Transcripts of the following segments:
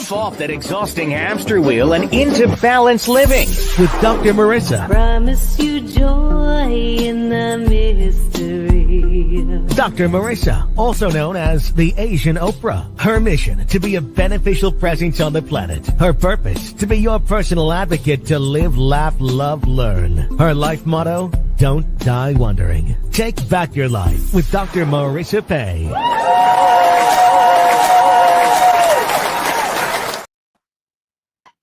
Get off that exhausting hamster wheel and into balanced living with Dr. Marissa. Promise you joy in the mystery. Dr. Marissa, also known as the Asian Oprah. Her mission, to be a beneficial presence on the planet. Her purpose, to be your personal advocate to live, laugh, love, learn. Her life motto, don't die wondering. Take back your life with Dr. Marissa Pay.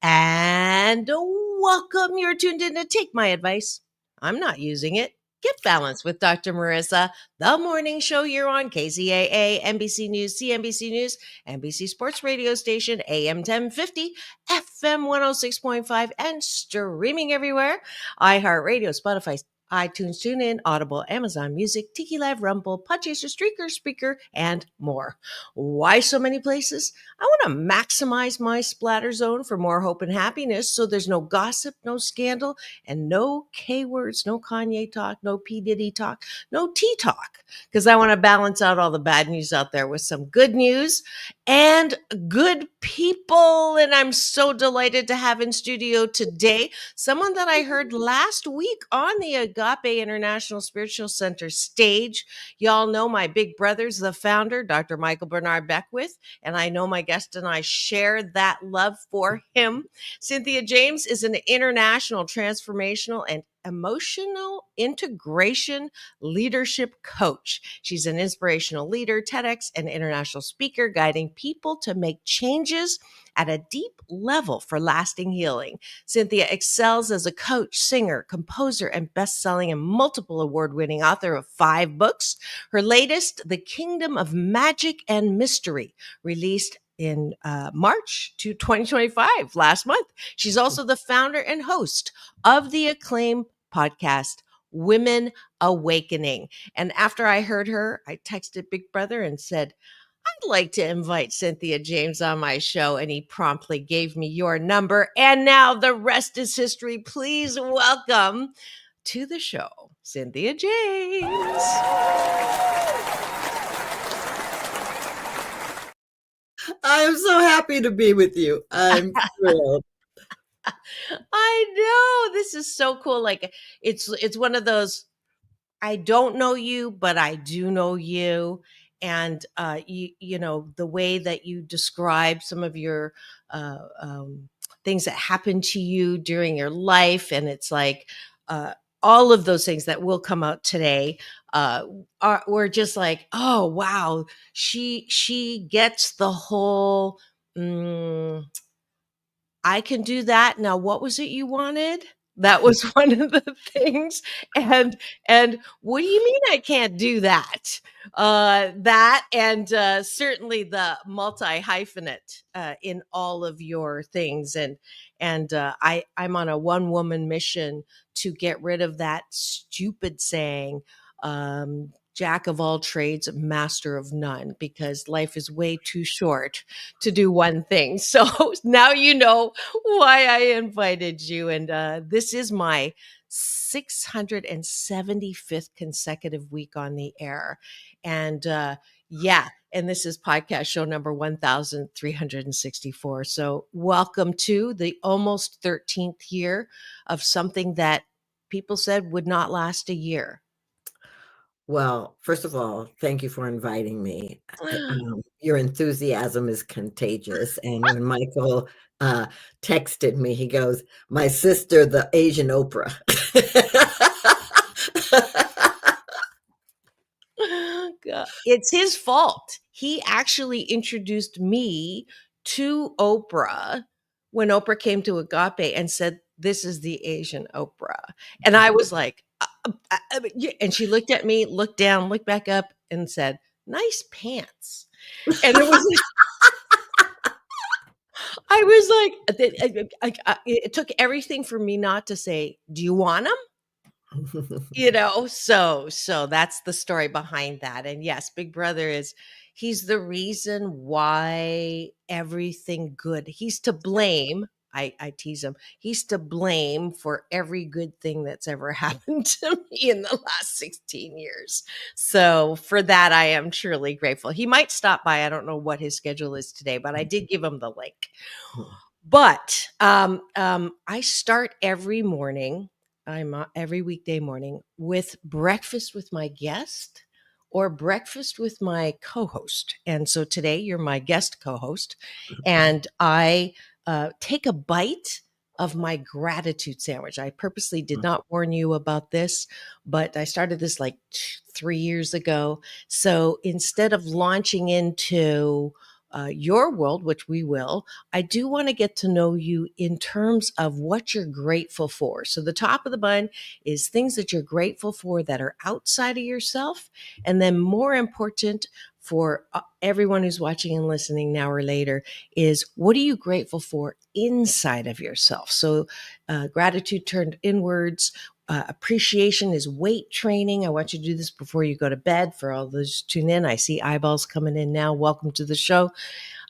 And welcome. You're tuned in to Take My Advice. I'm not using it. Get Balanced with Dr. Marissa, the morning show here on KZAA, NBC News, CNBC News, NBC Sports Radio Station, AM 1050, FM 106.5, and streaming everywhere. iHeartRadio, Spotify, iTunes, TuneIn, Audible, Amazon Music, Tiki Live, Rumble, Podchaser, Streaker, Speaker, and more. Why so many places? I want to maximize my splatter zone for more hope and happiness, so there's no gossip, no scandal, and no K words, no Kanye talk, no P. Diddy talk, no T talk, because I want to balance out all the bad news out there with some good news and good people. And I'm so delighted to have in studio today someone that I heard last week on the Agape International Spiritual Center stage. Y'all know my big brother's the founder, Dr. Michael Beckwith, and I know my guest and I share that love for him. Cynthia James is an international transformational and emotional integration leadership coach. She's an inspirational leader, TEDx and international speaker, guiding people to make changes at a deep level for lasting healing. Cynthia excels as a coach, singer, composer, and best-selling and multiple award-winning author of 5 books. Her latest, The Kingdom of Magic and Mystery, released in March 2025, last month. She's also the founder and host of the acclaimed podcast, Women Awakening. And after I heard her, I texted Big Brother and said, I'd like to invite Cynthia James on my show. And he promptly gave me your number. And now the rest is history. Please welcome to the show, Cynthia James. I am so happy to be with you. I'm thrilled. I know, this is so cool. Like it's one of those, I don't know you, but I do know you. And you know, the way that you describe some of your things that happened to you during your life, and it's like all of those things that will come out today we're just like, oh wow, she gets the whole I can do that. Now, what was it you wanted? That was one of the things. And what do you mean I can't do that? That and certainly the multi-hyphenate in all of your things. And I'm on a one-woman mission to get rid of that stupid saying, Jack of all trades, master of none, because life is way too short to do one thing. So now you know why I invited you. And this is my 675th consecutive week on the air. And yeah, and this is podcast show number 1364. So welcome to the almost 13th year of something that people said would not last a year. Well, first of all, thank you for inviting me. Your enthusiasm is contagious. And when Michael texted me, he goes, my sister, the Asian Oprah. God. It's his fault. He actually introduced me to Oprah when Oprah came to Agape and said, this is the Asian Oprah. And I was like, and she looked at me, looked down, looked back up and said, nice pants. And it was I was like, it took everything for me not to say, do you want them? You know, so that's the story behind that. And yes, Big Brother he's the reason why everything good, he's to blame. I tease him. He's to blame for every good thing that's ever happened to me in the last 16 years. So for that, I am truly grateful. He might stop by. I don't know what his schedule is today, but I did give him the link. But I start every morning, every weekday morning, with breakfast with my guest or breakfast with my co-host. And so today you're my guest co-host, and I take a bite of my gratitude sandwich. I purposely did not warn you about this, but I started this like 3 years ago. So instead of launching into your world, which we will, I do want to get to know you in terms of what you're grateful for. So the top of the bun is things that you're grateful for that are outside of yourself. And then more important for everyone who's watching and listening now or later is what are you grateful for inside of yourself? So gratitude turned inwards. Appreciation is weight training. I want you to do this before you go to bed. For all those who tune in, I see eyeballs coming in now. Welcome to the show.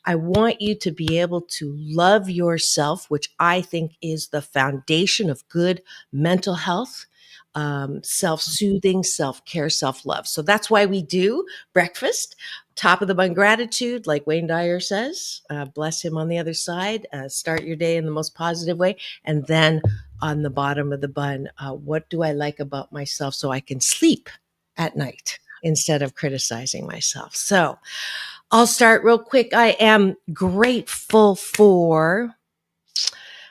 I want you to be able to love yourself, which I think is the foundation of good mental health, self-soothing, self-care, self-love. So that's why we do breakfast. Top of the bun gratitude, like Wayne Dyer says, bless him on the other side. Start your day in the most positive way. And then on the bottom of the bun, what do I like about myself so I can sleep at night instead of criticizing myself? So I'll start real quick. I am grateful for,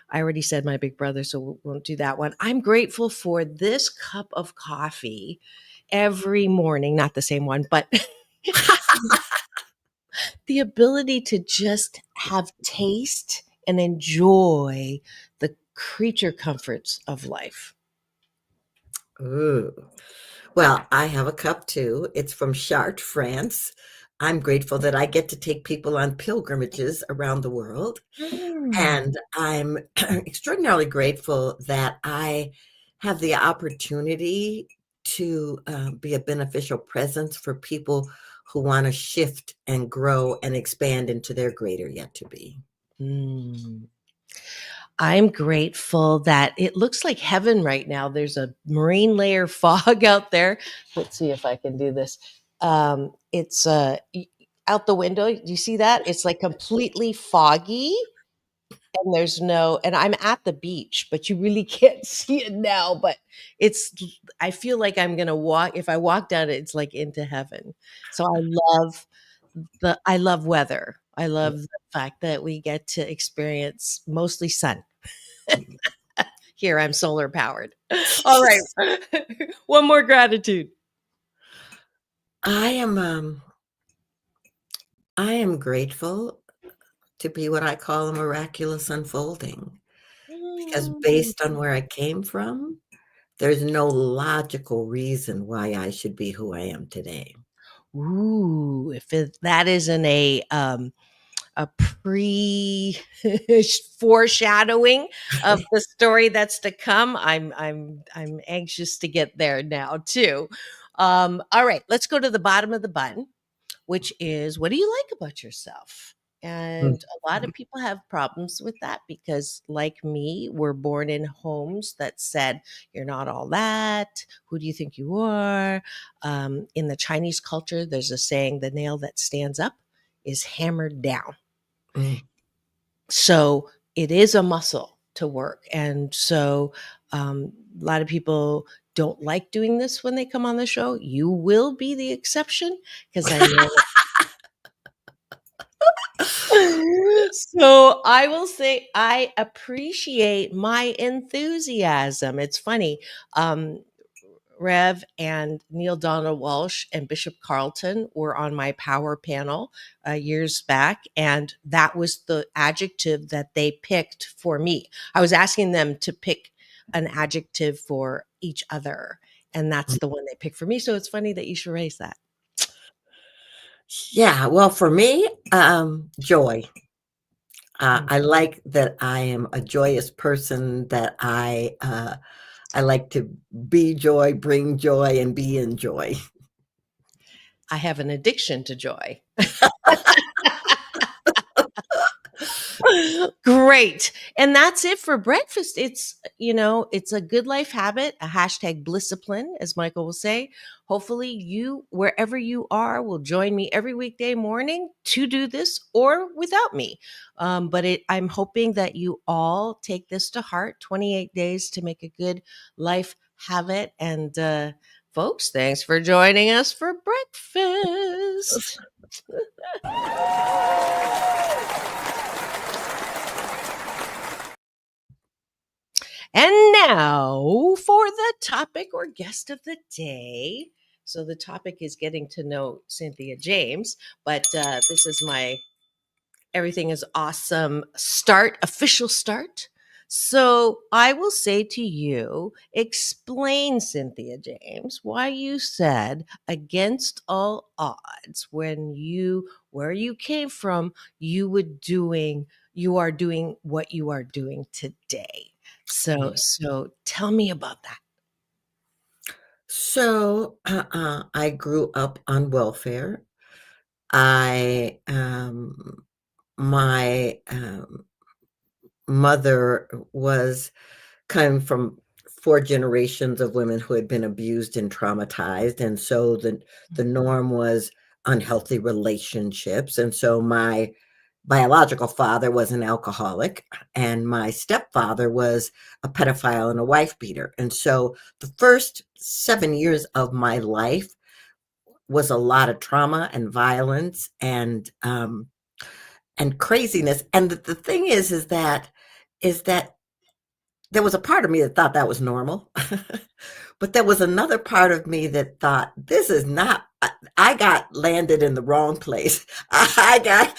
I already said my big brother, so we won't do that one. I'm grateful for this cup of coffee every morning, not the same one, but the ability to just have taste and enjoy the creature comforts of life. Ooh. Well, I have a cup too. It's from Chartres, France. I'm grateful that I get to take people on pilgrimages around the world. And I'm extraordinarily grateful that I have the opportunity to be a beneficial presence for people who want to shift and grow and expand into their greater yet to be. I'm grateful that it looks like heaven right now. There's a marine layer fog out there. Let's see if I can do this. It's out the window. Do you see that? It's like completely foggy. And there's no, and I'm at the beach, but you really can't see it now. But I feel like I'm going to walk, if I walk down it, it's like into heaven. So I love weather. I love the fact that we get to experience mostly sun. Here, I'm solar powered. All right. One more gratitude. I am grateful to be what I call a miraculous unfolding, because based on where I came from, there's no logical reason why I should be who I am today. Ooh, that isn't a pre foreshadowing of the story that's to come. I'm anxious to get there now too. All right, let's go to the bottom of the bun, which is what do you like about yourself? And a lot of people have problems with that because, like me, we're born in homes that said, you're not all that. Who do you think you are? In the Chinese culture, there's a saying, the nail that stands up is hammered down. So it is a muscle to work. And so a lot of people don't like doing this when they come on the show. You will be the exception because I know. So I will say I appreciate my enthusiasm. It's funny. Rev and Neil Donald Walsh and Bishop Carlton were on my power panel years back. And that was the adjective that they picked for me. I was asking them to pick an adjective for each other. And that's the one they picked for me. So it's funny that you should raise that. Yeah, well, for me, joy. I like that I am a joyous person, that I like to be joy, bring joy, and be in joy. I have an addiction to joy. Great. And that's it for breakfast. It's, it's a good life habit, a hashtag blisscipline, as Michael will say. Hopefully you, wherever you are, will join me every weekday morning to do this or without me. I'm hoping that you all take this to heart, 28 days to make a good life habit. And, folks, thanks for joining us for breakfast. And now for the topic or guest of the day. So the topic is getting to know Cynthia James, but this is my everything is awesome official start. So I will say to you, explain, Cynthia James, why you said against all odds where you came from, you are doing what you are doing today. So tell me about that. So I grew up on welfare. I my mother was come from 4 generations of women who had been abused and traumatized, and so the norm was unhealthy relationships, and so my biological father was an alcoholic, and my stepfather was a pedophile and a wife beater, and so the first 7 years of my life was a lot of trauma and violence and craziness, and the thing is that there was a part of me that thought that was normal. But there was another part of me that thought, this is not, I got landed in the wrong place. I got,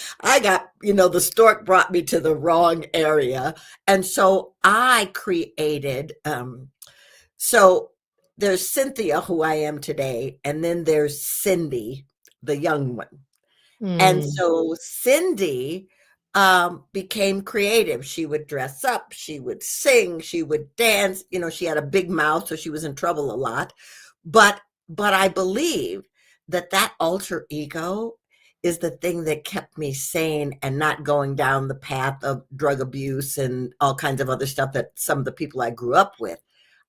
the stork brought me to the wrong area. And so I created, so there's Cynthia, who I am today, and then there's Cindy, the young one. And so Cindy became creative. She would dress up, she would sing, she would dance. She had a big mouth, so she was in trouble a lot. But I believe that alter ego is the thing that kept me sane and not going down the path of drug abuse and all kinds of other stuff that some of the people I grew up with.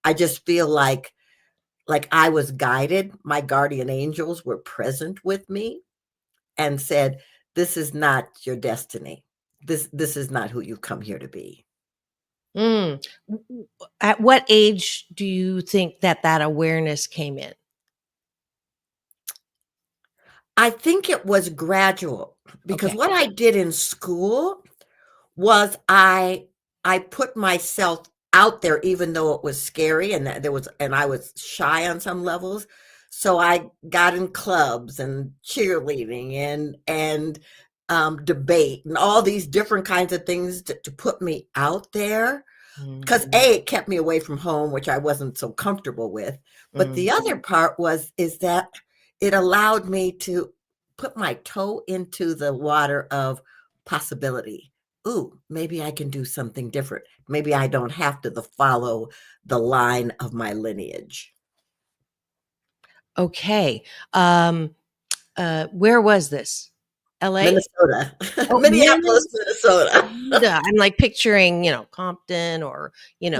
I just feel like I was guided. My guardian angels were present with me and said, this is not your destiny. This is not who you come here to be. At what age do you think that awareness came in? I think it was gradual, because what I did in school was I put myself out there, even though it was scary and I was shy on some levels. So I got in clubs and cheerleading and debate and all these different kinds of things to put me out there. Because it kept me away from home, which I wasn't so comfortable with. But the other part is that it allowed me to put my toe into the water of possibility. Ooh, maybe I can do something different. Maybe I don't have to follow the line of my lineage. Okay. Where was this? LA? Minnesota. Minneapolis, Minnesota. I'm like picturing, Compton or,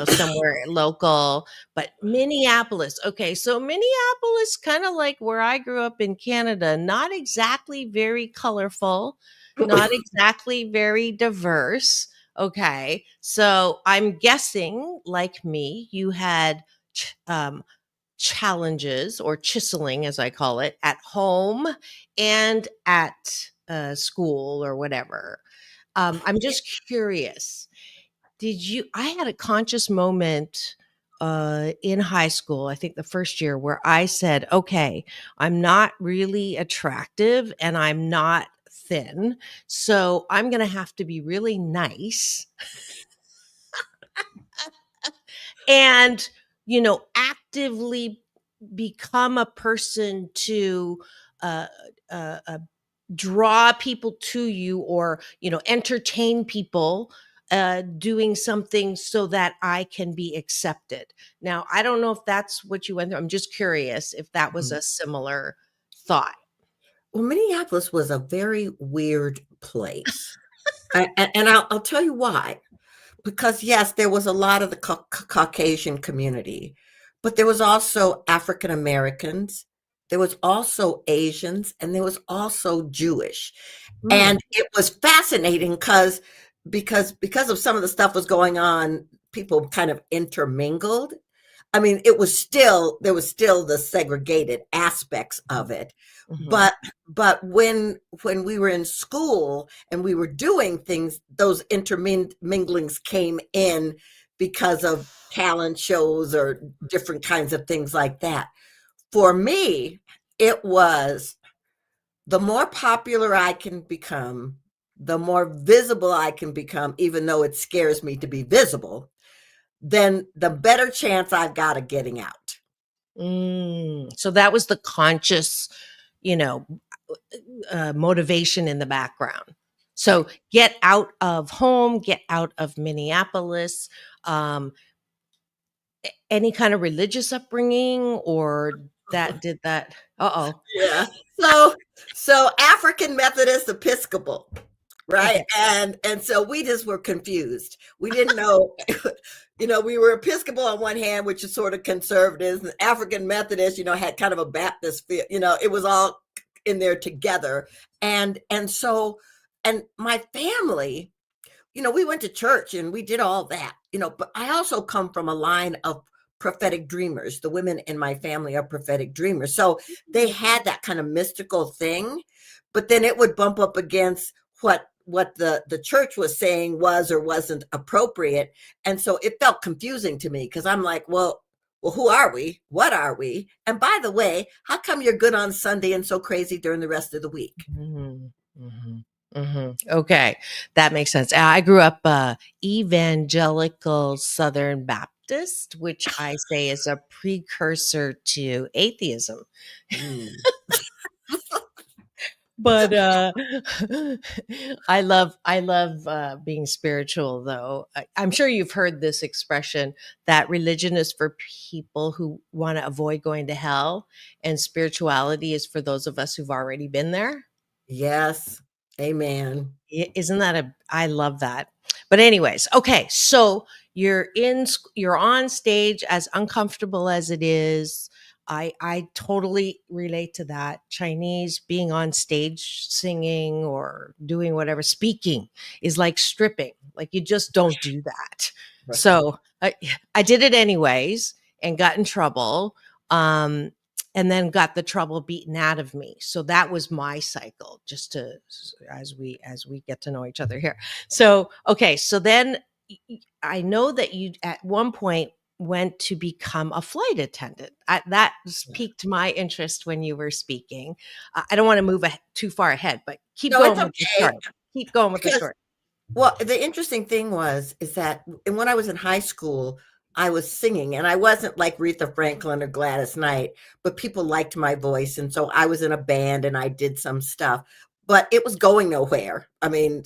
somewhere local, but Minneapolis. Okay. So Minneapolis, kind of like where I grew up in Canada, not exactly very colorful, not exactly very diverse. Okay. So I'm guessing, like me, you had challenges, or chiseling, as I call it, at home and at school or whatever. I'm just curious. I had a conscious moment in high school, I think the first year, where I said, okay, I'm not really attractive and I'm not thin. So I'm going to have to be really nice and, actively become a person to uh, draw people to you, or entertain people doing something so that I can be accepted. Now, I don't know if that's what you went through. I'm just curious if that was a similar thought. Well, Minneapolis was a very weird place. And I'll tell you why. Because yes, there was a lot of the Caucasian community, but there was also African Americans, there was also Asians, and there was also Jewish. And it was fascinating because of some of the stuff was going on, people kind of intermingled. I mean, there was still the segregated aspects of it. Mhm. But when we were in school and we were doing things, those interminglings came in because of talent shows or different kinds of things like that. For me, it was the more popular I can become, the more visible I can become, even though it scares me to be visible, then the better chance I've got of getting out. So that was the conscious, you know, motivation in the background. So get out of home, get out of Minneapolis. Um, any kind of religious upbringing, or that did that? Uh-oh. Yeah. So African Methodist Episcopal, right? Okay. And so we just were confused. We didn't know, we were Episcopal on one hand, which is sort of conservative, and African Methodist, had kind of a Baptist feel, it was all in there together. And my family, we went to church and we did all that, but I also come from a line of prophetic dreamers. The women in my family are prophetic dreamers. So they had that kind of mystical thing, but then it would bump up against what the church was saying was or wasn't appropriate. And so it felt confusing to me because I'm like, well, who are we? What are we? And by the way, how come you're good on Sunday and so crazy during the rest of the week? Mhm, mhm, mhm. Okay, that makes sense. I grew up evangelical Southern Baptist, which I say is a precursor to atheism. Mm. But I love being spiritual, though. I'm sure you've heard this expression that religion is for people who want to avoid going to hell, and spirituality is for those of us who've already been there. Yes. Amen. Isn't that I love that. But anyways, okay, so you're on stage, as uncomfortable as it is. I totally relate to that. Chinese, being on stage singing or doing whatever, speaking is like stripping. Like, you just don't do that. Right. So I did it anyways and got in trouble. And then got the trouble beaten out of me. So that was my cycle, just to as we get to know each other here. So okay, so then I know that you at one point went to become a flight attendant. That piqued my interest when you were speaking. I don't want to move too far ahead, but keep No, it's going with the okay story. Keep going with the because, story. well, the interesting thing is that when I was in high school, I was singing, and I wasn't like Aretha Franklin or Gladys Knight, but people liked my voice, and so I was in a band and I did some stuff, but it was going nowhere. I mean,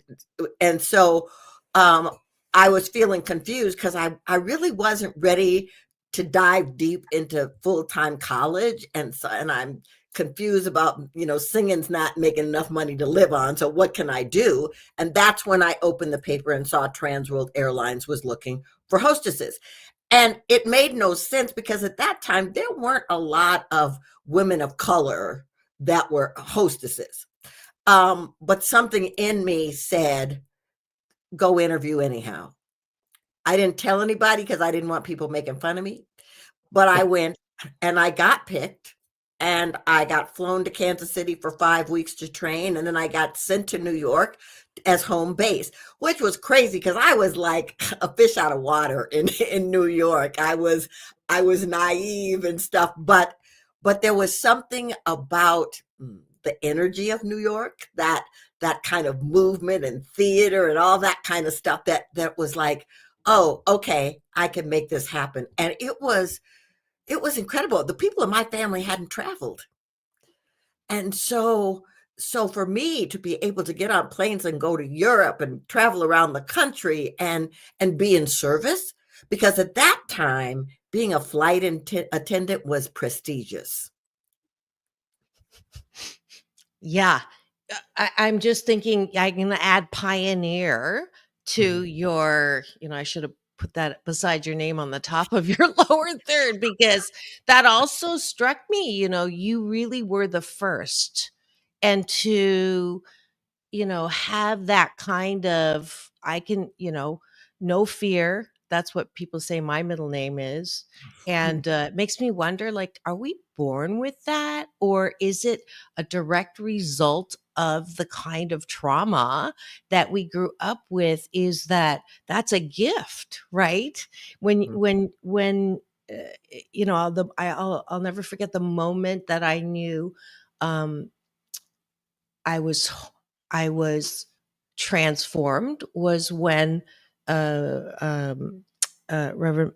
and so um, I was feeling confused because I really wasn't ready to dive deep into full-time college, and I'm confused about, singing's not making enough money to live on. So what can I do? And that's when I opened the paper and saw Trans World Airlines was looking for hostesses. And it made no sense because at that time, there weren't a lot of women of color that were hostesses. But something in me said, go interview anyhow. I didn't tell anybody because I didn't want people making fun of me. But I went and I got picked, and I got flown to Kansas City for 5 weeks to train. And then I got sent to New York as home base, which was crazy because I was like a fish out of water in New York. I was naive and stuff, but there was something about the energy of New York, that kind of movement and theater and all that kind of stuff that was like, oh, okay, I can make this happen. And it was incredible. The people in my family hadn't traveled. And so for me to be able to get on planes and go to Europe and travel around the country and be in service, because at that time, being a flight attendant was prestigious. Yeah. I'm just thinking I'm going to add pioneer to Mhm. your, I should have put that beside your name on the top of your lower third, because that also struck me. You really were the first. And to have that kind of, I can, no fear. That's what people say my middle name is. And it makes me wonder, like, are we born with that? Or is it a direct result of the kind of trauma that we grew up with? Is that's a gift, right? When, I'll never forget the moment that I knew, um, I was I was transformed was when uh, um, Reverend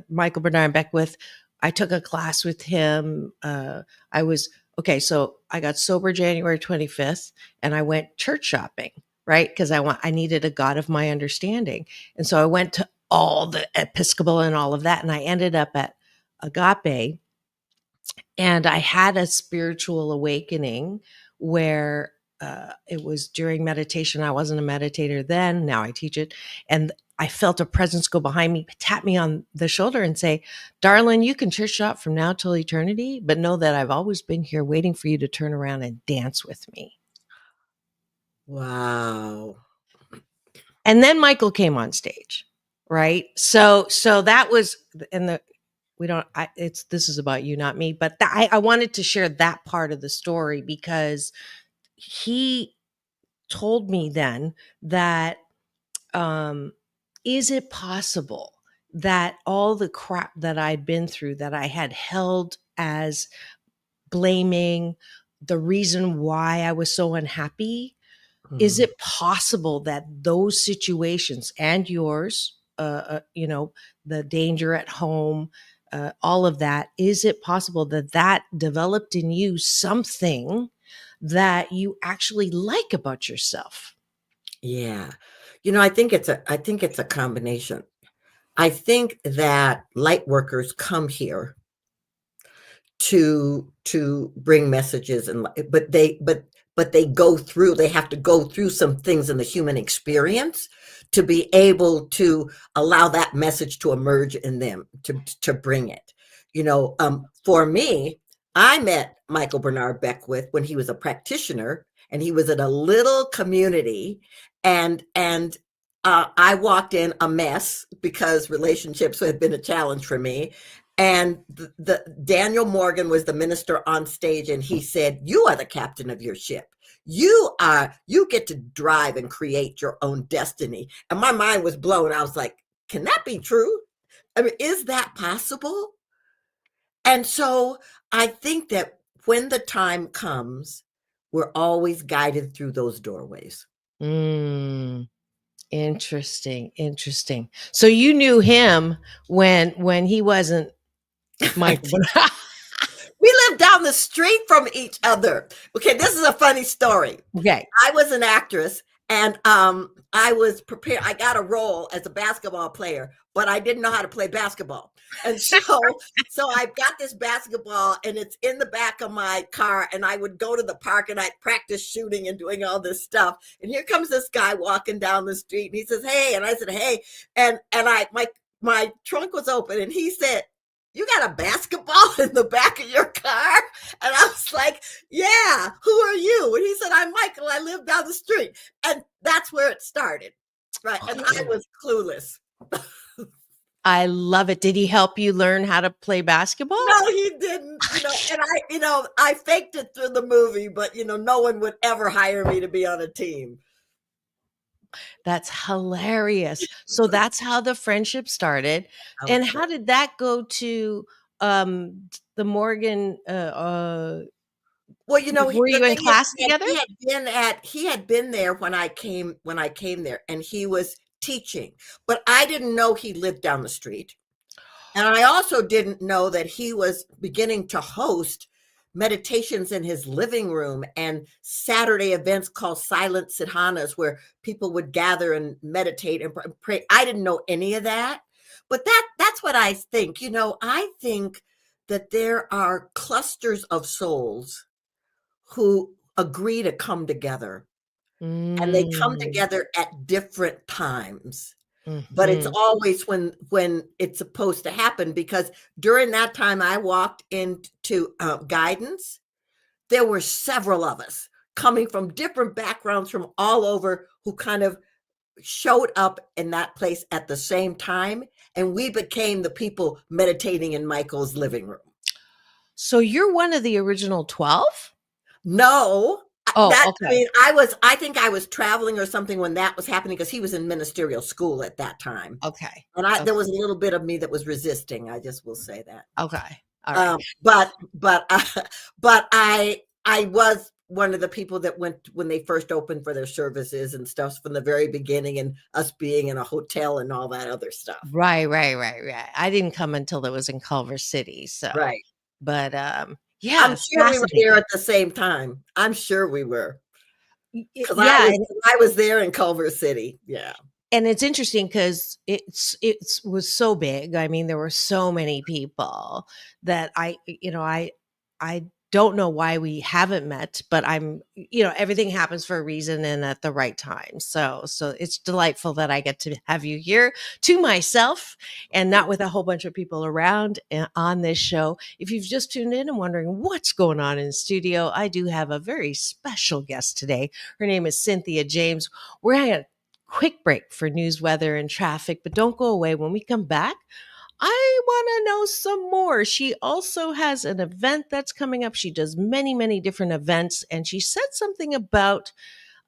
Michael Beckwith. I took a class with him. I was okay. So I got sober January 25th, and I went church shopping, right? Because I needed a God of my understanding, and so I went to all the Episcopal and all of that, and I ended up at Agape, and I had a spiritual awakening where it was during meditation. I wasn't a meditator then. Now I teach it. And I felt a presence go behind me, tap me on the shoulder and say, "Darling, you can church shop from now till eternity, but know that I've always been here waiting for you to turn around and dance with me." Wow. And then Michael came on stage, right? So that was, and the, we don't, this is about you, not me, but I wanted to share that part of the story because he told me then that, um, is it possible that all the crap that I'd been through, that I had held as blaming, the reason why I was so unhappy, is Mhm. it possible that those situations and yours, the danger at home, all of that, is it possible that that developed in you something that you actually like about yourself? Yeah. I think it's a combination. I think that light workers come here to bring messages and they have to go through some things in the human experience to be able to allow that message to emerge in them to bring it. For me, I met Michael Bernard Beckwith when he was a practitioner and he was in a little community, and I walked in a mess because relationships had been a challenge for me, and the Daniel Morgan was the minister on stage, and he said, "You are the captain of your ship. You get to drive and create your own destiny." And my mind was blown. I was like, "Can that be true? I mean, is that possible?" And so I think that when the time comes, we're always guided through those doorways. Mm, interesting. So you knew him when he wasn't Michael. We live down the street from each other. Okay, this is a funny story. Okay. I was an actress, and I was prepared. I got a role as a basketball player, but I didn't know how to play basketball. And so I've got this basketball, and it's in the back of my car, and I would go to the park and I'd practice shooting and doing all this stuff. And here comes this guy walking down the street, and he says, "Hey," and I said, "Hey," and my trunk was open, and he said, "You got a basketball in the back of your car?" And I was like, "Yeah, who are you?" And he said, "I'm Michael. I live down the street." And that's where it started. Right. And I was clueless. I love it. Did he help you learn how to play basketball? No, he didn't. I faked it through the movie, but no one would ever hire me to be on a team. That's hilarious. So that's how the friendship started. I would And say. how did that go to the Morgan Well, were the you in thing is, class together? he had been there when I came there, and he was teaching, but I didn't know he lived down the street. And I also didn't know that he was beginning to host meditations in his living room and Saturday events called silent sadhanas, where people would gather and meditate and pray. I didn't know any of that. But that's what I think. I think that there are clusters of souls who agree to come together. And they come together at different times. But it's always when it's supposed to happen, because during that time I walked into guidance, there were several of us coming from different backgrounds from all over who kind of showed up in that place at the same time. And we became the people meditating in Michael's living room. So you're one of the original 12? No. Oh, I mean, I think I was traveling or something when that was happening, because he was in ministerial school at that time. Okay. And there was a little bit of me that was resisting. I just will say that. Okay. All right. But I was one of the people that went when they first opened for their services and stuff from the very beginning, and us being in a hotel and all that other stuff. Right. I didn't come until it was in Culver City. So, right. But yeah, I'm sure we were there at the same time. I'm sure we were. Because I was there in Culver City. Yeah. And it's interesting because it was so big. I mean, there were so many people that I don't know why we haven't met, but everything happens for a reason and at the right time. So it's delightful that I get to have you here to myself and not with a whole bunch of people around on this show. If you've just tuned in and wondering what's going on in the studio, I do have a very special guest today. Her name is Cynthia James. We're having a quick break for news, weather, and traffic, but don't go away. When we come back, I want to know some more. She also has an event that's coming up. She does many, many different events. And she said something about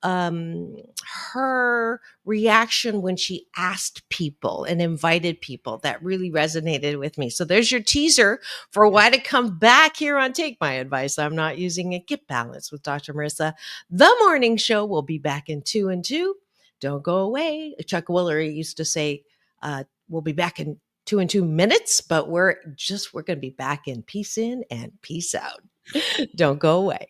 her reaction when she asked people and invited people that really resonated with me. So there's your teaser for why to come back here on Take My Advice. I'm Not Using It. Get Balanced with Dr. Marissa. The morning show will be back in 2 and 2. Don't go away. Chuck Woolery used to say, we'll be back in 2 and 2 minutes, but we're going to be back in peace in and peace out. Don't go away.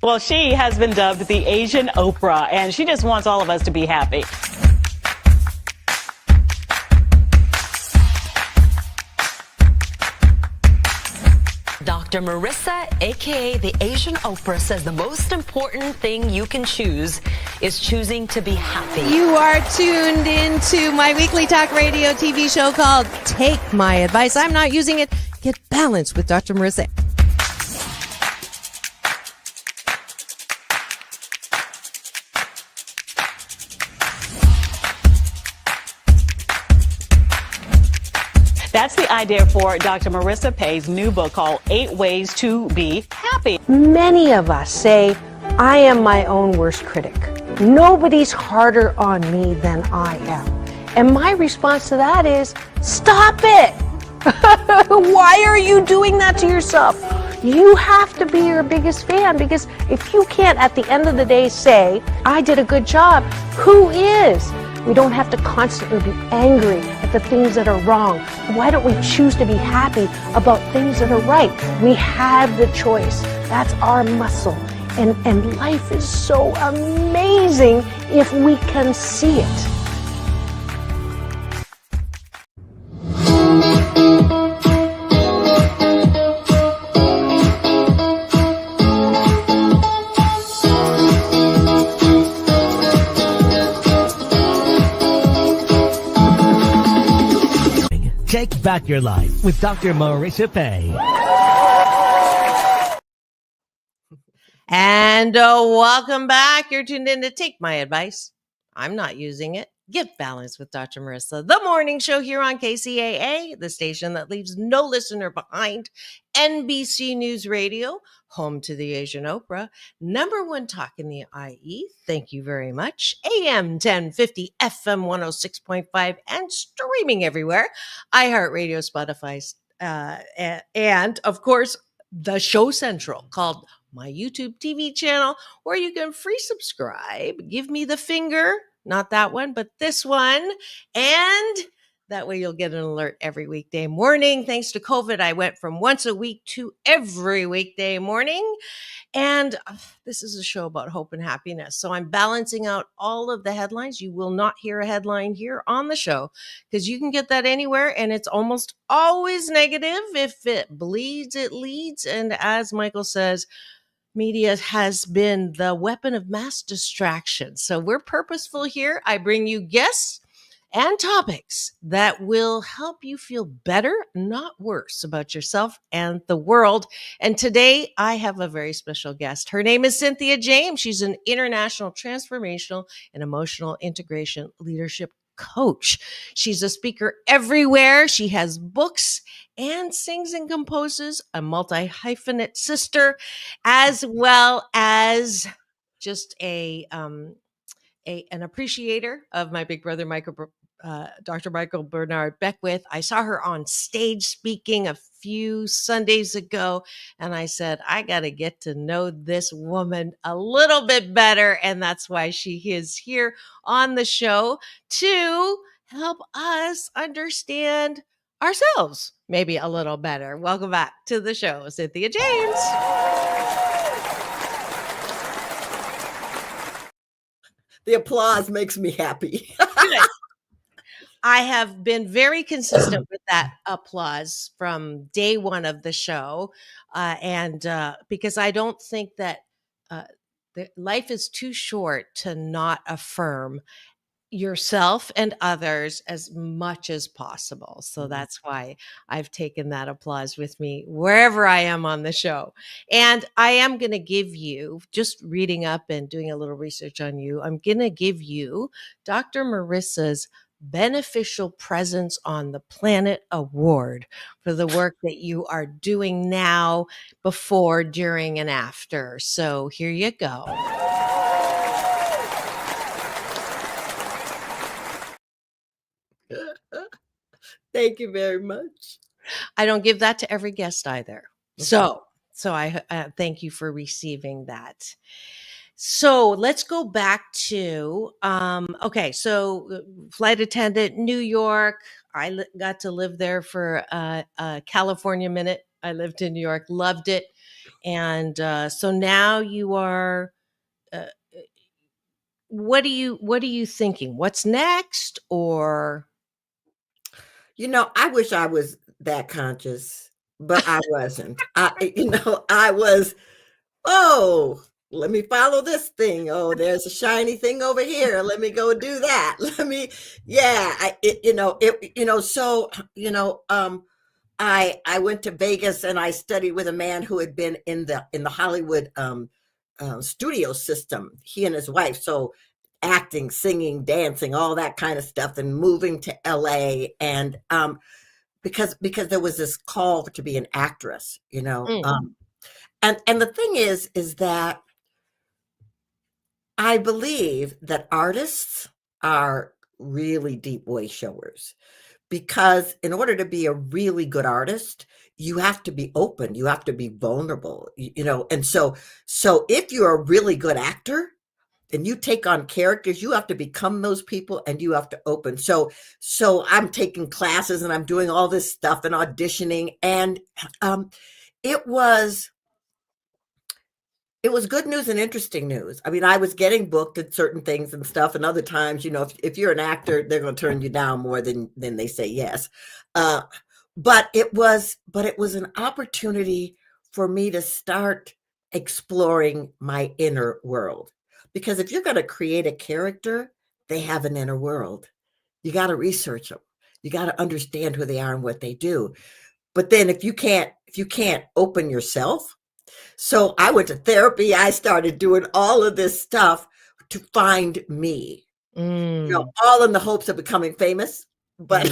Well, she has been dubbed the Asian Oprah, and she just wants all of us to be happy. Dr. Marissa, aka the Asian Oprah, says the most important thing you can choose is choosing to be happy. You are tuned into my weekly talk radio TV show called Take My Advice. I'm Not Using It. Get Balanced with Dr. Marissa. That's the idea for Dr. Marissa Pay's new book called 8 Ways to Be Happy. Many of us say, I am my own worst critic. Nobody's harder on me than I am. And my response to that is, stop it! Why are you doing that to yourself? You have to be your biggest fan, because if you can't at the end of the day say, I did a good job, who is? We don't have to constantly be angry at the things that are wrong. Why don't we choose to be happy about things that are right? We have the choice. That's our muscle. And life is so amazing if we can see it. Take back your life with Dr. Marissa Pay. And welcome back. You're tuned in to Take My Advice. I'm Not Using It. Get Balanced with Dr. Marissa, the morning show here on KCAA, the station that leaves no listener behind. NBC News Radio, home to the Asian Oprah, number one talk in the IE. Thank you very much. AM 1050, FM 106.5, and streaming everywhere. iHeartRadio, Spotify, and of course, the Show Central, called my YouTube TV channel, where you can free subscribe. Give me the finger. Not that one, but this one. And That way you'll get an alert every weekday morning. Thanks to COVID, I went from once a week to every weekday morning. And this is a show about hope and happiness. So I'm balancing out all of the headlines. You will not hear a headline here on the show because you can get that anywhere. And it's almost always negative. If it bleeds, it leads. And as Michael says, media has been the weapon of mass distraction. So we're purposeful here. I bring you guests and topics that will help you feel better, not worse, about yourself and the world. And today I have a very special guest. Her name is Cynthia James. She's an international transformational and emotional integration leadership coach. She's a speaker everywhere. She has books and sings and composes, a multi-hyphenate sister, as well as just an appreciator of my big brother, Dr. Michael Bernard Beckwith. I saw her on stage speaking a few Sundays ago, and I said, I got to get to know this woman a little bit better. And that's why she is here on the show to help us understand ourselves maybe a little better. Welcome back to the show, Cynthia James. The applause makes me happy. I have been very consistent with that applause from day one of the show. And because I don't think that life is too short to not affirm yourself and others as much as possible. So that's why I've taken that applause with me wherever I am on the show. And I am going to give you, just reading up and doing a little research on you, I'm going to give you Dr. Marissa's Beneficial Presence on the Planet Award for the work that you are doing now, before, during, and after. So here you go. Thank you very much. I don't give that to every guest either. So I thank you for receiving that. So let's go back to, okay. So flight attendant, New York. I got to live there for a California minute. I lived in New York, loved it. And so now you are, what are you thinking? What's next? Or I wish I was that conscious, but I wasn't. I was, oh, let me follow this thing. Oh, there's a shiny thing over here. Let me go do that. I went to Vegas and I studied with a man who had been in the Hollywood studio system, he and his wife. So acting, singing, dancing, all that kind of stuff, and moving to LA. And because there was this call to be an actress, and the thing is that I believe that artists are really deep way showers, because in order to be a really good artist, you have to be open, you have to be vulnerable, and so if you're a really good actor and you take on characters, you have to become those people and you have to open. So I'm taking classes and I'm doing all this stuff and auditioning, and it was good news and interesting news. I mean, I was getting booked at certain things and stuff, and other times, if you're an actor, they're going to turn you down more than they say yes. But it was an opportunity for me to start exploring my inner world. Because if you're going to create a character, they have an inner world. You got to research them. You got to understand who they are and what they do. But then if you can't open yourself. So I went to therapy. I started doing all of this stuff to find me, all in the hopes of becoming famous. But,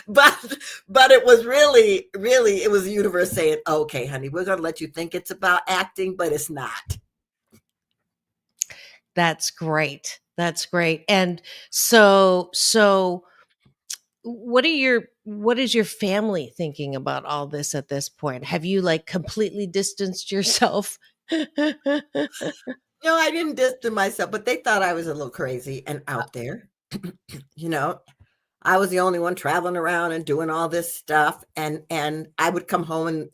but it was really, it was the universe saying, okay, honey, we're going to let you think it's about acting, but it's not. That's great. That's great. And so what is your family thinking about all this at this point? Have you completely distanced yourself? No, I didn't distance myself, but they thought I was a little crazy and out there. I was the only one traveling around and doing all this stuff. And I would come home and,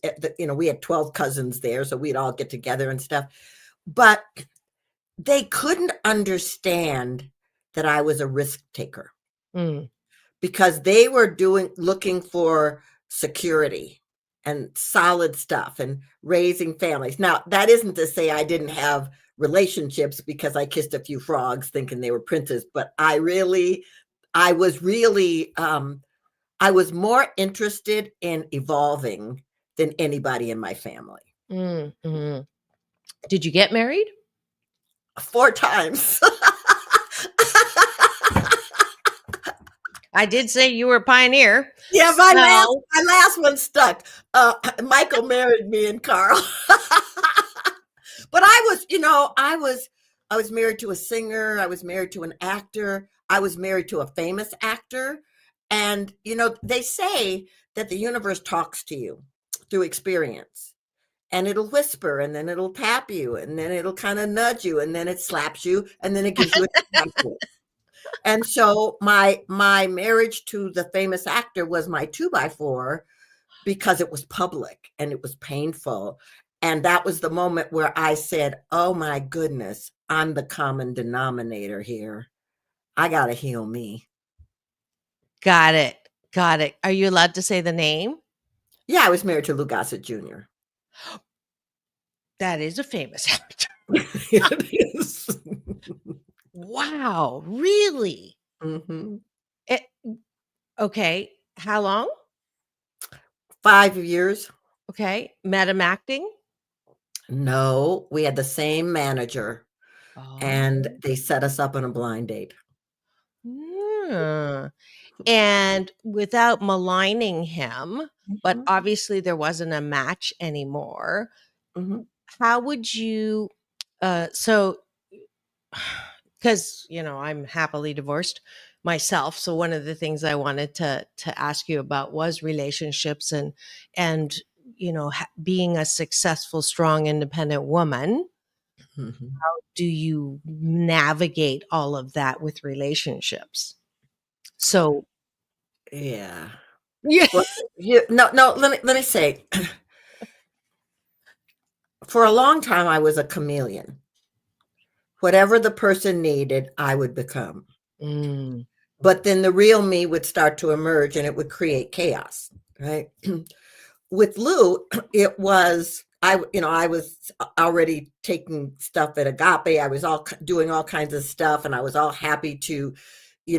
we had 12 cousins there, so we'd all get together and stuff. But they couldn't understand that I was a risk taker because they were looking for security and solid stuff and raising families. Now, that isn't to say I didn't have relationships because I kissed a few frogs thinking they were princes, but I was more interested in evolving than anybody in my family. Mm-hmm. Did you get married? 4 times. I did say you were a pioneer. Yeah, my last one stuck. Michael married me and Carl. But I was married to a singer. I was married to an actor. I was married to a famous actor. And, they say that the universe talks to you through experience. And it'll whisper, and then it'll tap you, and then it'll kind of nudge you, and then it slaps you, and then it gives you a example. And so my marriage to the famous actor was my 2x4 because it was public and it was painful. And that was the moment where I said, oh my goodness, I'm the common denominator here. I got to heal me. Got it. Are you allowed to say the name? Yeah, I was married to Lou Gossett Jr. That is a famous actor. It is. Wow, really? Mm-hmm. Okay, how long? 5 years. Okay, met him acting? No, we had the same manager, and they set us up on a blind date. And without maligning him, but obviously there wasn't a match anymore. How would you, because, I'm happily divorced myself. So one of the things I wanted to ask you about was relationships and being a successful, strong, independent woman. How do you navigate all of that with relationships? So, yeah. Well, no, let me say, for a long time, I was a chameleon. Whatever the person needed, I would become. But then the real me would start to emerge and it would create chaos, right? With Lou, it was, I was already taking stuff at Agape. I was doing all kinds of stuff, and I was all happy to be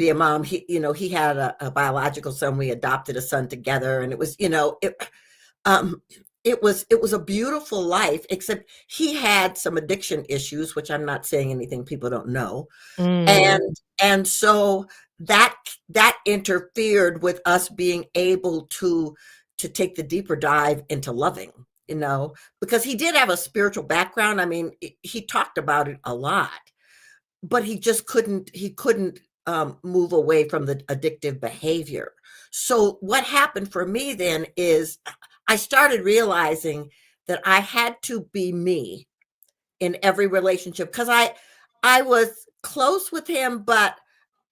a mom. He had a biological son. We adopted a son together, and it was, it was a beautiful life, except he had some addiction issues, which I'm not saying anything people don't know. And so that interfered with us being able to take the deeper dive into loving, because he did have a spiritual background. I mean, he talked about it a lot, but he just couldn't move away from the addictive behavior. So what happened for me then is I started realizing that I had to be me in every relationship, because I was close with him, but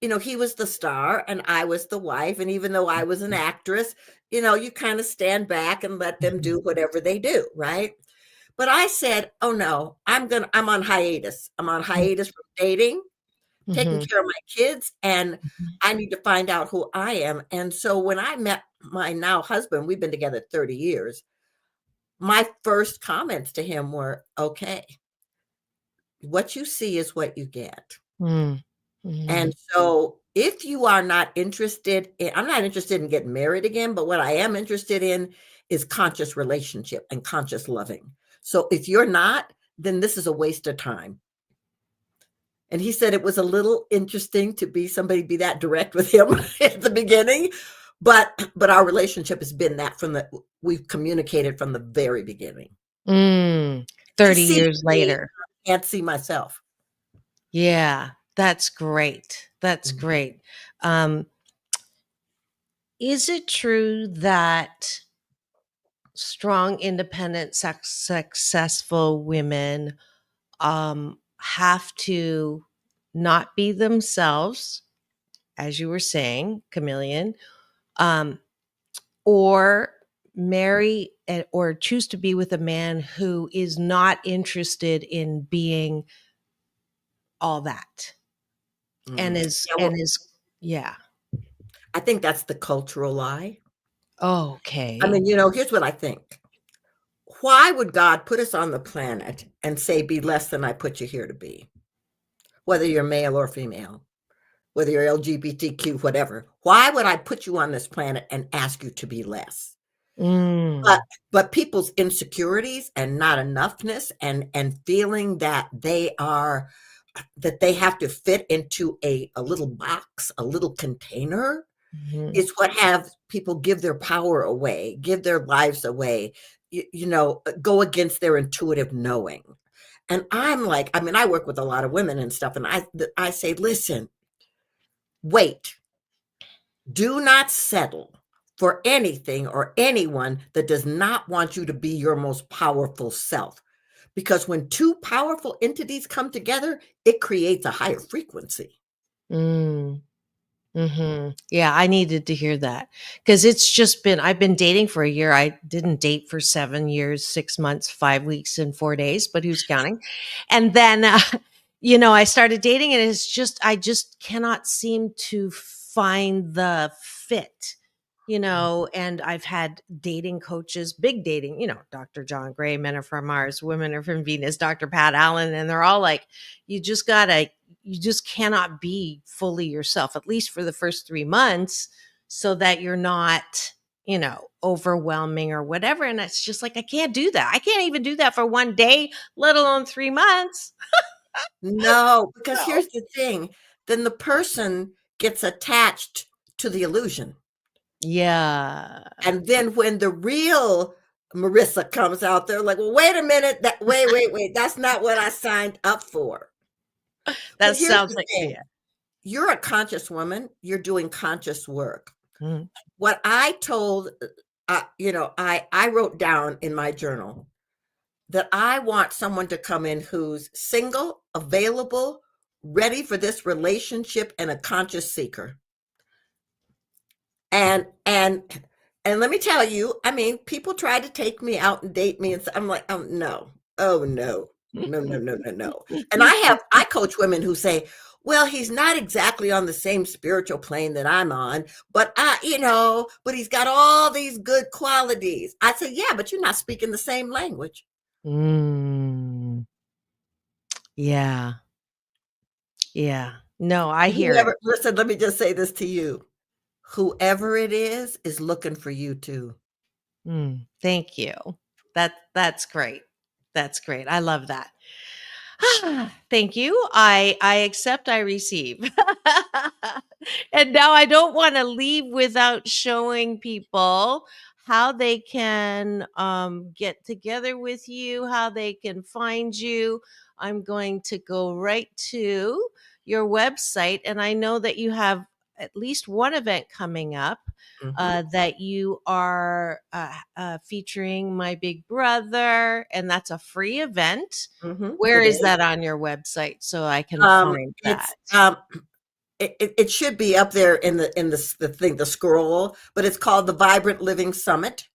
he was the star and I was the wife. And even though I was an actress, you kind of stand back and let them do whatever they do, right? But I said, oh no, I'm on hiatus. I'm on hiatus from dating, taking care of my kids, and I need to find out who I am. And so when I met my now husband, we've been together 30 years. My first comments to him were, okay, what you see is what you get. And so if you are not interested I'm not interested in getting married again, but what I am interested in is conscious relationship and conscious loving. So if you're not, then this is a waste of time. And he said it was a little interesting to be that direct with him at the beginning, but our relationship has been that we've communicated from the very beginning. 30 years later. I can't see myself. Yeah, that's great. That's great. Is it true that strong, independent, successful women have to not be themselves as you were saying, chameleon, or marry or choose to be with a man who is not interested in being all that and is Yeah, well, yeah. I think that's the cultural lie. I Okay. mean, here's what I think. Why would God put us on the planet and say, be less than I put you here to be? Whether you're male or female, whether you're LGBTQ, whatever. Why would I put you on this planet and ask you to be less? But people's insecurities and not enoughness and feeling that they have to fit into a little box, a little container, is what have people give their power away, give their lives away, go against their intuitive knowing. And I'm like, I mean, I work with a lot of women and stuff, and I say, listen, wait, do not settle for anything or anyone that does not want you to be your most powerful self. Because when two powerful entities come together, it creates a higher frequency. Yeah, I needed to hear that because I've been dating for a year. I didn't date for 7 years, 6 months, 5 weeks, and 4 days, but who's counting? And then, I started dating and I just cannot seem to find the fit, and I've had dating coaches, big dating, Dr. John Gray, Men Are From Mars, Women Are From Venus, Dr. Pat Allen, and they're all like, you just cannot be fully yourself, at least for the first 3 months, so that you're not, overwhelming or whatever. And it's just like, I can't do that. I can't even do that for one day, let alone 3 months. No, because here's the thing. Then the person gets attached to the illusion. Yeah. And then when the real Marissa comes out, they're like, well, wait a minute. Wait. That's not what I signed up for. That sounds like You're a conscious woman. You're doing conscious work. Mm-hmm. What I told, I wrote down in my journal that I want someone to come in who's single, available, ready for this relationship, and a conscious seeker. And let me tell you, I mean, people try to take me out and date me, and I'm like, oh no. No. And I coach women who say, well, he's not exactly on the same spiritual plane that I'm on, but but he's got all these good qualities. I say, yeah, but you're not speaking the same language. Yeah. No, I hear it. Listen, let me just say this to you. Whoever it is looking for you too. Thank you. That's great. That's great. I love that. Thank you. I accept, I receive. And now I don't want to leave without showing people how they can get together with you, how they can find you. I'm going to go right to your website, and I know that you have at least one event coming up. That you are featuring my big brother, and that's a free event. Where is that on your website so I can find that? It should be up there in the thing, the scroll, but it's called the Vibrant Living Summit,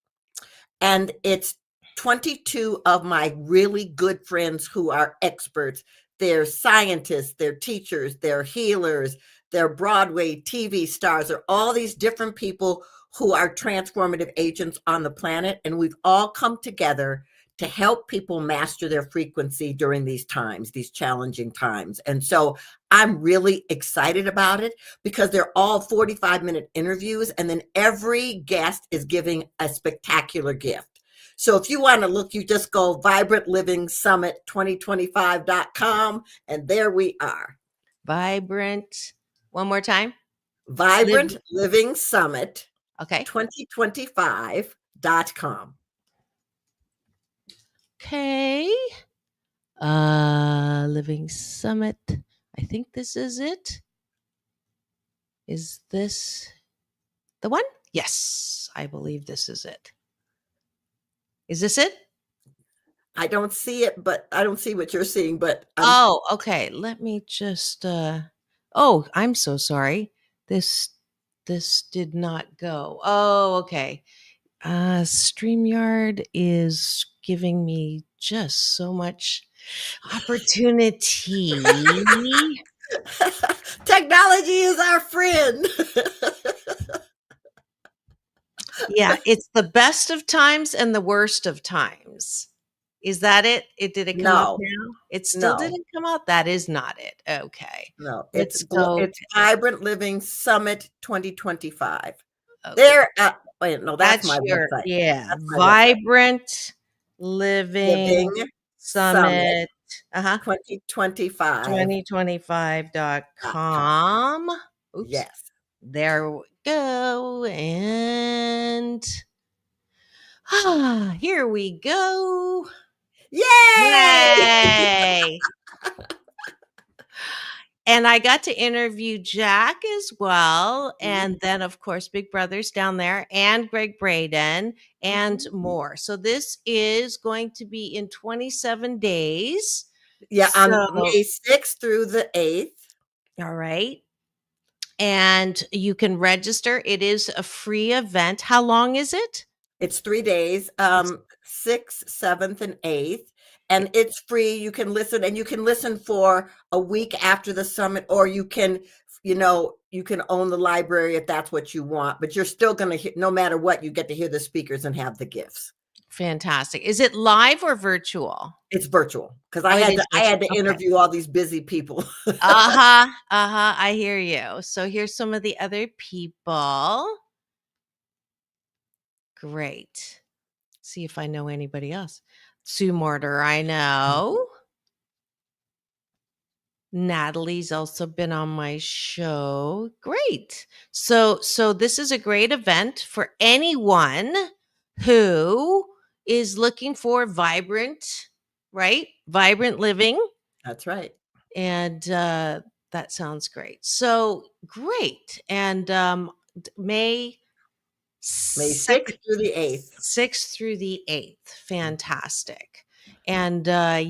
and it's 22 of my really good friends who are experts. They're scientists, they're teachers, they're healers, they're Broadway TV stars, they're all these different people who are transformative agents on the planet. And we've all come together to help people master their frequency during these times, these challenging times. And so I'm really excited about it because they're all 45-minute interviews. And then every guest is giving a spectacular gift. So if you want to look, you just go vibrantlivingsummit2025.com, and there we are. Vibrant. One more time. Vibrant Living Summit. Okay. 2025.com. Okay. Living Summit. I think this is it. Is this the one? Yes, I believe this is it. Is this it? I don't see it, but I don't see what you're seeing, but okay. Let me just oh, I'm so sorry. This did not go. Oh, okay. StreamYard is giving me just so much opportunity. Technology is our friend. Yeah, it's the best of times and the worst of times. Is that it? Did it come up No, now? It still no, didn't come up? That is not it. Okay. no. Let's go. It's Vibrant Living Summit 2025. Okay. There. Wait, no, that's my your, website. yeah, That's my website. Vibrant Living Living Summit 2025. 2025.com. Oops. Yes. There we go. And here we go. Yay! Yay! And I got to interview Jack as well. And then, of course, Big Brother's down there and Greg Braden and more. So this is going to be in 27 days. Yeah, on So- May 6th through the 8th. All right. And you can register. It is a free event. How long is it? It's 3 days, 6th, 7th, and 8th. And it's free. You can listen, and you can listen for a week after the summit, or you can, you can own the library if that's what you want. But you're still going to hear, no matter what, you get to hear the speakers and have the gifts. Fantastic. Is it live or virtual? It's virtual because I had to interview all these busy people. I hear you. So here's some of the other people. Great. See if I know anybody else. Sue Mortar, I know. Natalie's also been on my show. Great. So this is a great event for anyone who is looking for vibrant living. That's right. And that sounds great. So great. And May 6th through the 8th. 6th through the 8th. Fantastic. And I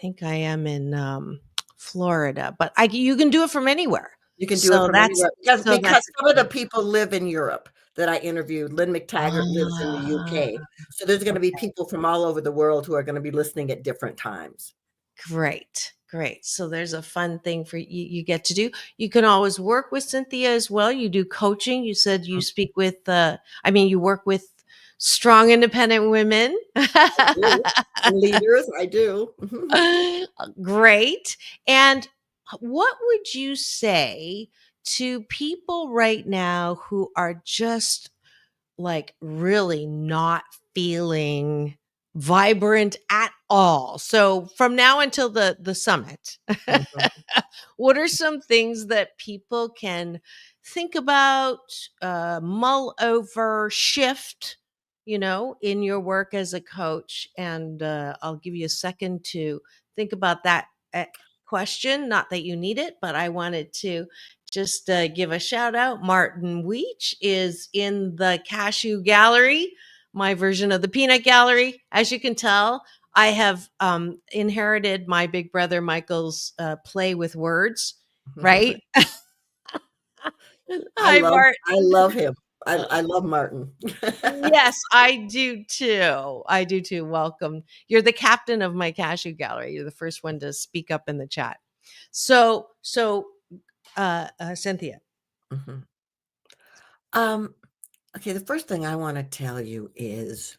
think I am in Florida, but you can do it from anywhere. You can do it from anywhere because some of the people live in Europe that I interviewed. Lynn McTaggart lives in the UK. So there's going to be people from all over the world who are going to be listening at different times. Great. So there's a fun thing for you get to do. You can always work with Cynthia as well. You do coaching. You said you speak with, you work with strong, independent women. And leaders, I do. Great. And what would you say to people right now who are just like really not feeling vibrant at all? So from now until the summit, what are some things that people can think about, mull over, shift, in your work as a coach? And I'll give you a second to think about that question. Not that you need it, but I wanted to just give a shout out. Martin Weech is in the Cashew Gallery, my version of the Peanut Gallery. As you can tell, I have inherited my big brother Michael's play with words, right? I love him. I love Martin. Yes, I do too. Welcome. You're the captain of my Cashew Gallery. You're the first one to speak up in the chat. So Cynthia. Okay, the first thing I want to tell you is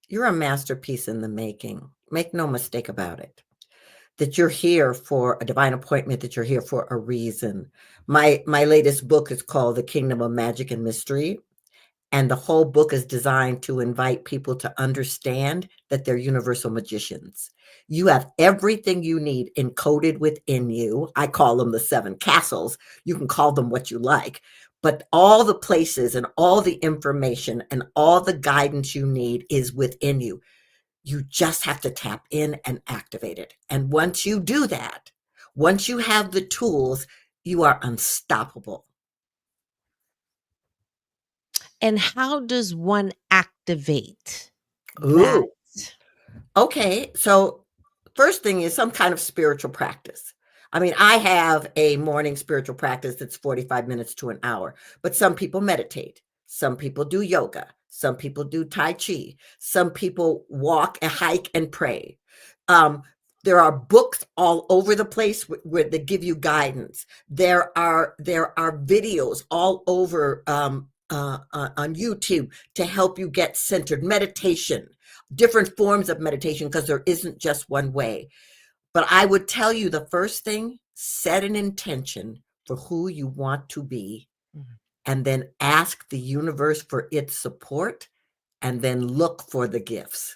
you're a masterpiece in the making. Make no mistake about it. That you're here for a divine appointment, that you're here for a reason. My latest book is called The Kingdom of Magic and Mystery. And the whole book is designed to invite people to understand that they're universal magicians. You have everything you need encoded within you. I call them the 7 castles. You can call them what you like. But all the places and all the information and all the guidance you need is within you. You just have to tap in and activate it. And once you do that, once you have the tools, you are unstoppable. And how does one activate that? Ooh. Okay, so first thing is some kind of spiritual practice. I mean, I have a morning spiritual practice that's 45 minutes to an hour, but some people meditate. Some people do yoga. Some people do Tai Chi. Some people walk, hike, and pray. There are books all over the place where they give you guidance. There are videos all over on YouTube to help you get centered. Meditation, different forms of meditation, because there isn't just one way. But I would tell you the first thing, set an intention for who you want to be, and then ask the universe for its support, and then look for the gifts.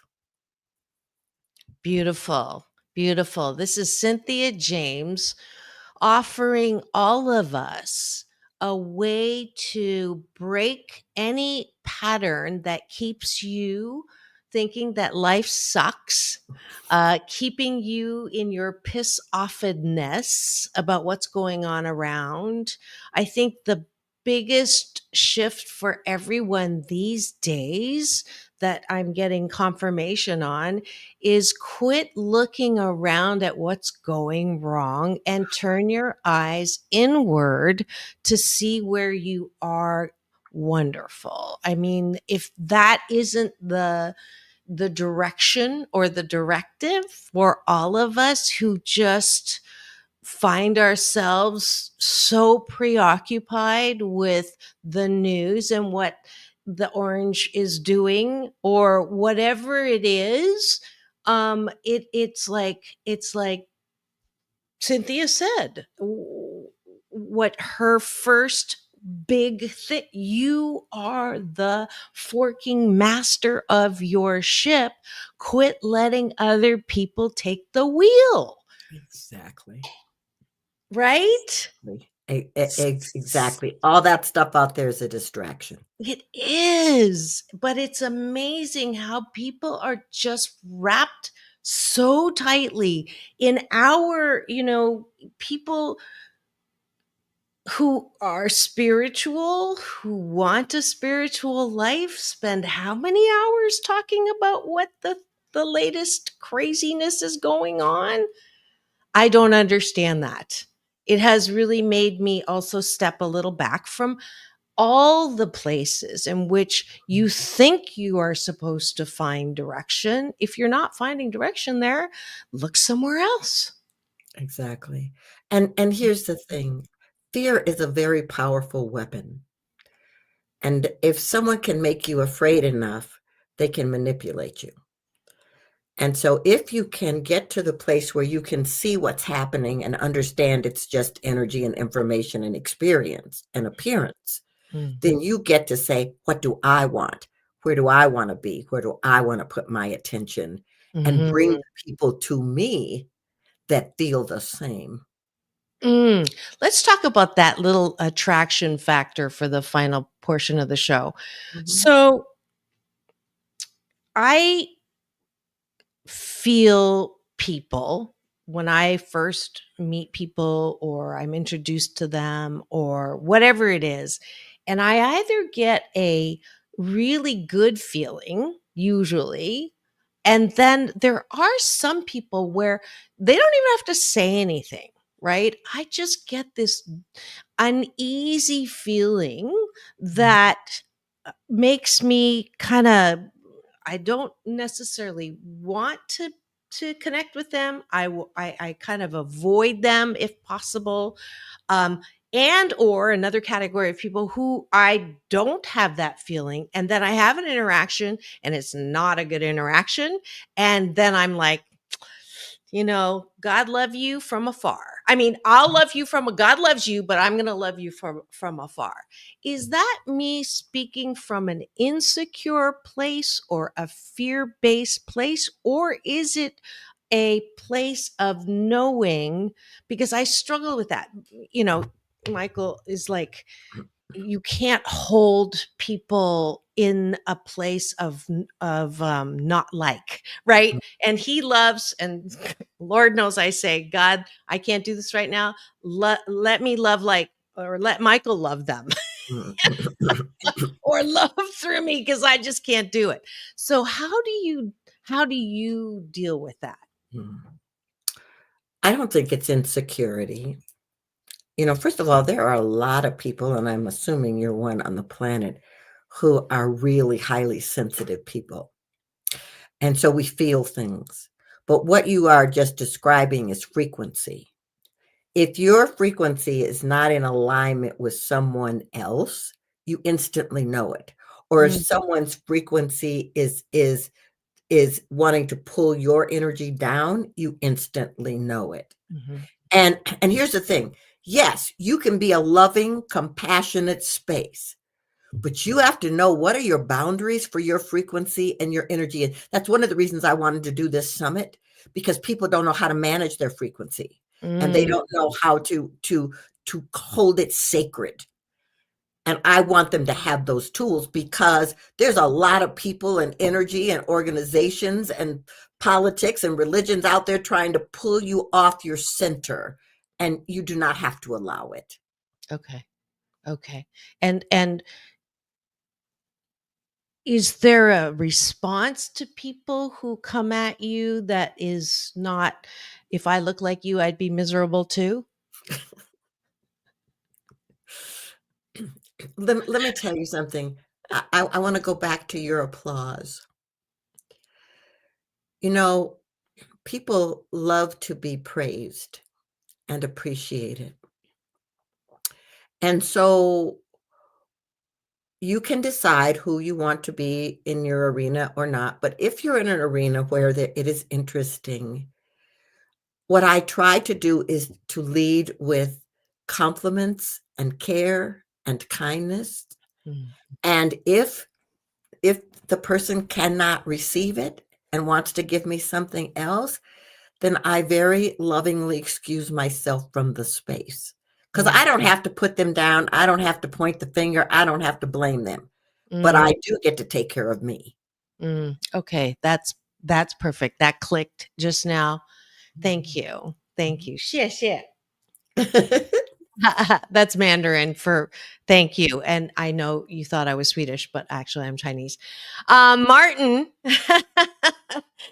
Beautiful. Beautiful. This is Cynthia James offering all of us a way to break any pattern that keeps you thinking that life sucks, keeping you in your piss-offedness about what's going on around. I think the biggest shift for everyone these days that I'm getting confirmation on is quit looking around at what's going wrong and turn your eyes inward to see where you are wonderful. I mean, if that isn't the direction or the directive for all of us who just find ourselves so preoccupied with the news and what the orange is doing or whatever it is, it's like Cynthia said, what her first big thing, you are the forking master of your ship. Quit letting other people take the wheel. Exactly. Right? Exactly. All that stuff out there is a distraction. It is, but it's amazing how people are just wrapped so tightly in our, people who are spiritual, who want a spiritual life, spend how many hours talking about what the latest craziness is going on? I don't understand that. It has really made me also step a little back from all the places in which you think you are supposed to find direction. If you're not finding direction there, look somewhere else. Exactly. And here's the thing. Fear is a very powerful weapon. And if someone can make you afraid enough, they can manipulate you. And so if you can get to the place where you can see what's happening and understand it's just energy and information and experience and appearance, then you get to say, what do I want? Where do I want to be? Where do I want to put my attention? And bring people to me that feel the same. Let's talk about that little attraction factor for the final portion of the show. So I feel people when I first meet people or I'm introduced to them or whatever it is, and I either get a really good feeling, usually, and then there are some people where they don't even have to say anything, right? I just get this uneasy feeling that makes me kind of, I don't necessarily want to connect with them. I kind of avoid them if possible. And or another category of people who I don't have that feeling, and then I have an interaction and it's not a good interaction, and then I'm like, God love you from afar. I mean, I'll love you God loves you, but I'm going to love you from afar. Is that me speaking from an insecure place or a fear-based place, or is it a place of knowing? Because I struggle with that. Michael is like, you can't hold people in a place of not like, right? And he loves, and Lord knows I say, God, I can't do this right now. Let me love like, or let Michael love them or love through me, because I just can't do it. So how do you deal with that? I don't think it's insecurity. First of all, there are a lot of people, and I'm assuming you're one on the planet, who are really highly sensitive people. And so we feel things. But what you are just describing is frequency. If your frequency is not in alignment with someone else, you instantly know it. Or if someone's frequency is wanting to pull your energy down, you instantly know it. And here's the thing. Yes, you can be a loving, compassionate space, but you have to know what are your boundaries for your frequency and your energy. And that's one of the reasons I wanted to do this summit, because people don't know how to manage their frequency and they don't know how to hold it sacred. And I want them to have those tools, because there's a lot of people and energy and organizations and politics and religions out there trying to pull you off your center, and you do not have to allow it. Okay. And is there a response to people who come at you that is not, if I look like you, I'd be miserable too? Let me tell you something. I want to go back to your applause. People love to be praised and appreciated. And so you can decide who you want to be in your arena or not. But if you're in an arena where it is interesting, what I try to do is to lead with compliments and care and kindness. And if the person cannot receive it and wants to give me something else, then I very lovingly excuse myself from the space, because I don't have to put them down. I don't have to point the finger. I don't have to blame them, but I do get to take care of me. Okay. That's perfect. That clicked just now. Thank you. Shit. That's Mandarin for thank you. And I know you thought I was Swedish, but actually I'm Chinese. Martin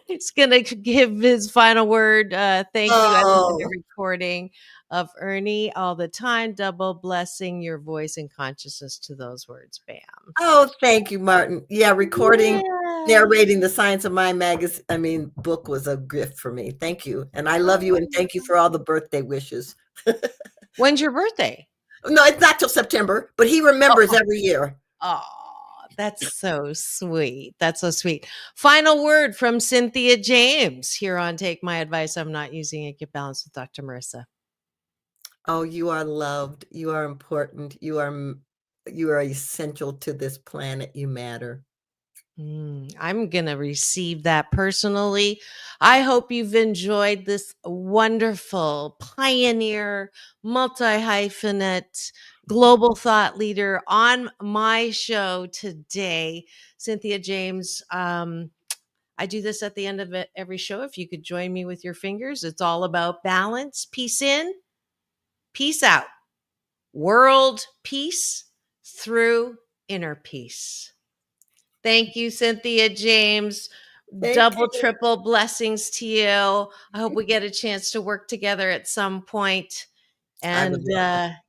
is going to give his final word. Thank you. I listen to the recording of Ernie all the time. Double blessing your voice and consciousness to those words. Bam. Oh, thank you, Martin. Yeah, recording, narrating the Science of Mind magazine, book was a gift for me. Thank you. And I love you, and thank you for all the birthday wishes. When's your birthday? No, it's not till September, but he remembers every year. Oh, that's so sweet. That's so sweet. Final word from Cynthia James here on Take My Advice. I'm Not Using It. Get Balanced with Dr. Marissa. Oh, you are loved. You are important. You are essential to this planet. You matter. I'm going to receive that personally. I hope you've enjoyed this wonderful pioneer, multi-hyphenate, global thought leader on my show today, Cynthia James. I do this at the end of every show. If you could join me with your fingers, it's all about balance, peace in, peace out, world peace through inner peace. Thank you, Cynthia James. Double, triple blessings to you. I hope we get a chance to work together at some point. And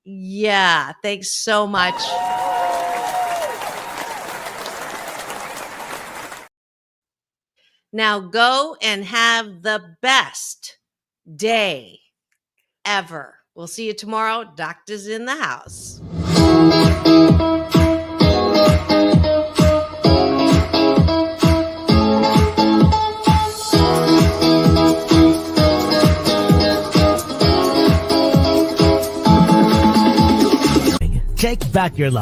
yeah, thanks so much. Now go and have the best day ever. We'll see you tomorrow. Doctor's in the house. Take back your life.